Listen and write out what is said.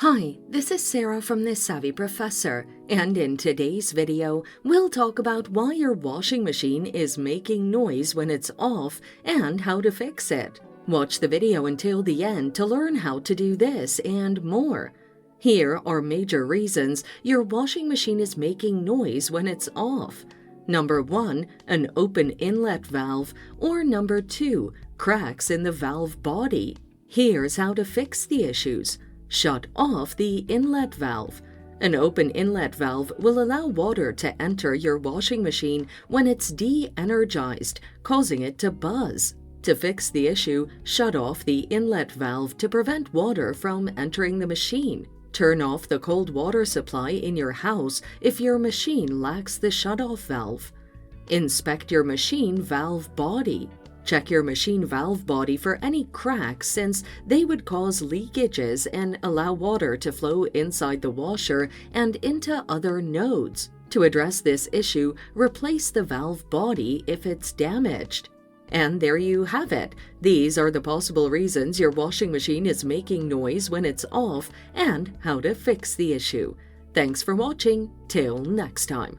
Hi, this is Sarah from The Savvy Professor, and in today's video, we'll talk about why your washing machine is making noise when it's off and how to fix it. Watch the video until the end to learn how to do this and more. Here are major reasons your washing machine is making noise when it's off. Number 1, an open inlet valve, or number 2, cracks in the valve body. Here's how to fix the issues. Shut off the inlet valve. An open inlet valve will allow water to enter your washing machine when it's de-energized, causing it to buzz. To fix the issue, shut off the inlet valve to prevent water from entering the machine. Turn off the cold water supply in your house if your machine lacks the shut-off valve. Inspect your machine valve body. Check your machine valve body for any cracks since they would cause leakages and allow water to flow inside the washer and into other nodes. To address this issue, replace the valve body if it's damaged. And there you have it. These are the possible reasons your washing machine is making noise when it's off and how to fix the issue. Thanks for watching. Till next time.